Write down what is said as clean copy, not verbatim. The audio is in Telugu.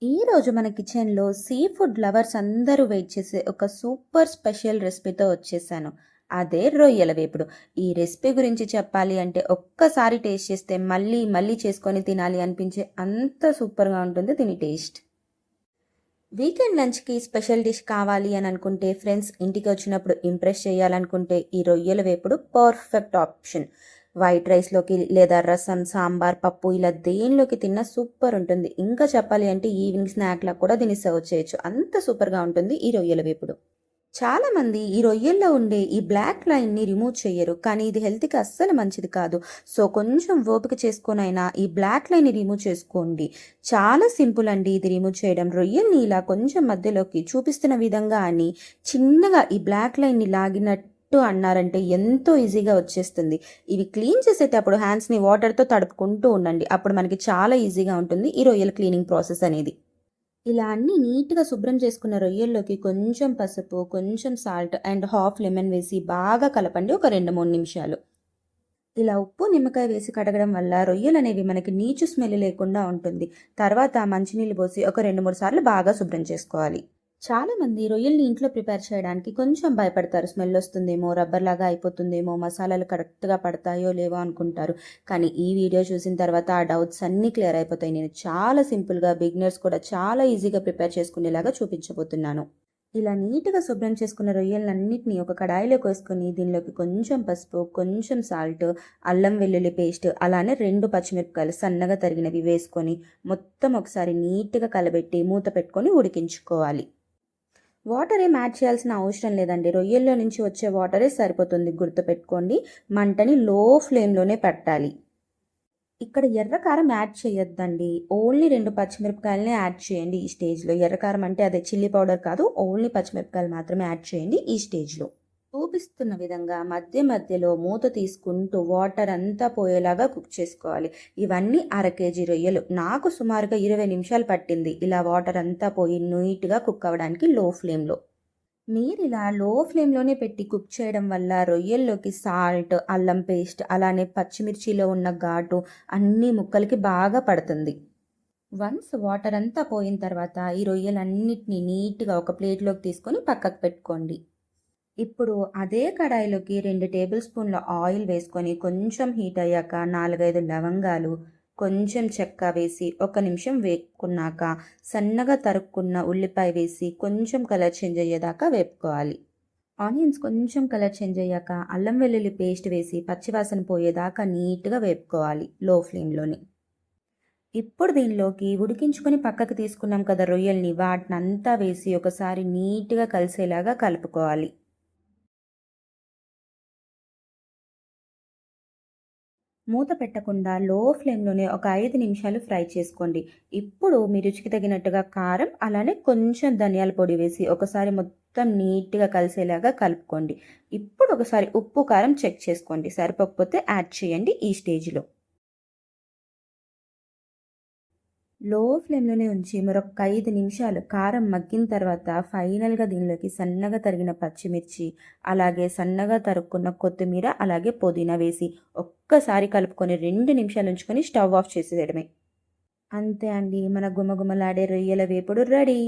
ఈరోజు మన కిచెన్లో సీ ఫుడ్ లవర్స్ అందరూ వెయిట్ చేసే ఒక సూపర్ స్పెషల్ రెసిపీతో వచ్చేసాను. అదే రొయ్యల వేపుడు. ఈ రెసిపీ గురించి చెప్పాలి అంటే ఒక్కసారి టేస్ట్ చేస్తే మళ్ళీ మళ్ళీ చేసుకొని తినాలి అనిపించే అంత సూపర్గా ఉంటుంది దీని టేస్ట్. వీకెండ్ లంచ్కి స్పెషల్ డిష్ కావాలి అని అనుకుంటే, ఫ్రెండ్స్ ఇంటికి వచ్చినప్పుడు ఇంప్రెస్ చేయాలనుకుంటే ఈ రొయ్యల వేపుడు పర్ఫెక్ట్ ఆప్షన్. వైట్ రైస్లోకి లేదా రసం, సాంబార్, పప్పు ఇలా దేనిలోకి తిన్నా సూపర్ ఉంటుంది. ఇంకా చెప్పాలి అంటే ఈవినింగ్ స్నాక్లా కూడా దీన్ని సర్వ్ చేయొచ్చు. అంత సూపర్గా ఉంటుంది ఈ రొయ్యల వేపుడు. చాలామంది ఈ రొయ్యల్లో ఉండే ఈ బ్లాక్ లైన్ని రిమూవ్ చెయ్యరు, కానీ ఇది హెల్త్కి అస్సలు మంచిది కాదు. సో కొంచెం ఓపిక చేసుకొనైనా ఈ బ్లాక్ లైన్ని రిమూవ్ చేసుకోండి. చాలా సింపుల్ అండి ఇది రిమూవ్ చేయడం. రొయ్యల్ని ఇలా కొంచెం మధ్యలోకి చూపిస్తున్న విధంగా అని చిన్నగా ఈ బ్లాక్ లైన్ని లాగినట్టు అన్నారంటే ఎంతో ఈజీగా వచ్చేస్తుంది. ఇవి క్లీన్ చేసేటప్పుడు హ్యాండ్స్ని వాటర్తో తడుపుకుంటూ ఉండండి. అప్పుడు మనకి చాలా ఈజీగా ఉంటుంది ఈ రొయ్యల క్లీనింగ్ ప్రాసెస్ అనేది. ఇలా అన్నీ నీట్‌గా శుభ్రం చేసుకున్న రొయ్యల్లోకి కొంచెం పసుపు, కొంచెం సాల్ట్ అండ్ హాఫ్ లెమన్ వేసి బాగా కలపండి ఒక 2, 3 నిమిషాలు. ఇలా ఉప్పు, నిమ్మకాయ వేసి కడగడం వల్ల రొయ్యలనేవి మనకి నీచు స్మెల్ లేకుండా ఉంటుంది. తర్వాత మంచినీళ్ళు పోసి ఒక 2, 3 సార్లు బాగా శుభ్రం చేసుకోవాలి. చాలామంది రొయ్యల్ని ఇంట్లో ప్రిపేర్ చేయడానికి కొంచెం భయపడతారు. స్మెల్ వస్తుందేమో, రబ్బర్‌లాగా అయిపోతుందేమో, మసాలాలు కరెక్ట్‌గా పడతాయో లేవో అనుకుంటారు. కానీ ఈ వీడియో చూసిన తర్వాత ఆ డౌట్స్ అన్నీ క్లియర్ అయిపోతాయి. నేను చాలా సింపుల్‌గా బిగినర్స్ కూడా చాలా ఈజీగా ప్రిపేర్ చేసుకునేలాగా చూపించబోతున్నాను. ఇలా నీట్‌గా శుభ్రం చేసుకున్న రొయ్యలన్నిటిని ఒక కడాయిలోకి వేసుకొని దీనిలోకి కొంచెం పసుపు, కొంచెం సాల్ట్, అల్లం వెల్లుల్లి పేస్ట్, అలానే 2 పచ్చిమిరపకాయలు సన్నగా తరిగినవి వేసుకొని మొత్తం ఒకసారి నీట్‌గా కలబెట్టి మూత పెట్టుకొని ఉడికించుకోవాలి. వాటర్ ఏం యాడ్ చేయాల్సిన అవసరం లేదండి. రొయ్యల్లో నుంచి వచ్చే వాటరే సరిపోతుంది. గుర్తుపెట్టుకోండి, మంటని లో ఫ్లేమ్లోనే పెట్టాలి. ఇక్కడ ఎర్రకారం యాడ్ చేయొద్దండి. ఓన్లీ 2 పచ్చిమిరపకాయలనే యాడ్ చేయండి ఈ స్టేజ్లో. ఎర్రకారం అంటే అదే చిల్లీ పౌడర్ కాదు, ఓన్లీ పచ్చిమిరపకాయలు మాత్రమే యాడ్ చేయండి ఈ స్టేజ్లో. చూపిస్తున్న విధంగా మధ్య మధ్యలో మూత తీసుకుంటూ వాటర్ అంతా పోయేలాగా కుక్ చేసుకోవాలి. ఇవన్నీ 1/2 కేజీ రొయ్యలు. నాకు సుమారుగా 20 నిమిషాలు పట్టింది ఇలా వాటర్ అంతా పోయి నీట్గా కుక్ అవ్వడానికి లో ఫ్లేమ్లో. మీరు ఇలా లో ఫ్లేమ్లోనే పెట్టి కుక్ చేయడం వల్ల రొయ్యల్లోకి సాల్ట్, అల్లం పేస్ట్, అలానే పచ్చిమిర్చిలో ఉన్న ఘాటు అన్ని ముక్కలకి బాగా పడుతుంది. వన్స్ వాటర్ అంతా పోయిన తర్వాత ఈ రొయ్యలన్నిటిని నీట్గా ఒక ప్లేట్లోకి తీసుకొని పక్కకు పెట్టుకోండి. ఇప్పుడు అదే కడాయిలోకి 2 టేబుల్ స్పూన్ల ఆయిల్ వేసుకొని కొంచెం హీట్ అయ్యాక 4, 5 లవంగాలు, కొంచెం చెక్క వేసి 1 నిమిషం వేపుకున్నాక సన్నగా తరుక్కున్న ఉల్లిపాయ వేసి కొంచెం కలర్ చేంజ్ అయ్యేదాకా వేపుకోవాలి. ఆనియన్స్ కొంచెం కలర్ చేంజ్ అయ్యాక అల్లం వెల్లుల్లి పేస్ట్ వేసి పచ్చివాసన పోయేదాకా నీట్గా వేపుకోవాలి లో ఫ్లేమ్లోని. ఇప్పుడు దీనిలోకి ఉడికించుకొని పక్కకు తీసుకున్నాం కదా రొయ్యల్ని, వాటినంతా వేసి ఒకసారి నీట్గా కలిసేలాగా కలుపుకోవాలి. మూత పెట్టకుండా లో ఫ్లేమ్లోనే ఒక 5 నిమిషాలు ఫ్రై చేసుకోండి. ఇప్పుడు మీ రుచికి తగినట్టుగా కారం, అలానే కొంచెం ధనియాల పొడి వేసి ఒకసారి మొత్తం నీట్గా కలిసేలాగా కలుపుకోండి. ఇప్పుడు ఒకసారి ఉప్పు, కారం చెక్ చేసుకోండి. సరిపోకపోతే యాడ్ చేయండి ఈ స్టేజ్లో. లో ఫ్లేమ్లోనే ఉంచి మరొక 5 నిమిషాలు కారం మగ్గిన తర్వాత ఫైనల్గా దీనిలోకి సన్నగా తరిగిన పచ్చిమిర్చి, అలాగే సన్నగా తరుక్కున్న కొత్తిమీర, అలాగే పుదీనా వేసి ఒక్కసారి కలుపుకొని 2 నిమిషాలు ఉంచుకొని స్టవ్ ఆఫ్ చేసేయడమే. అంతే అండి, మన గుమగుమలాడే రొయ్యల వేపుడు రెడీ.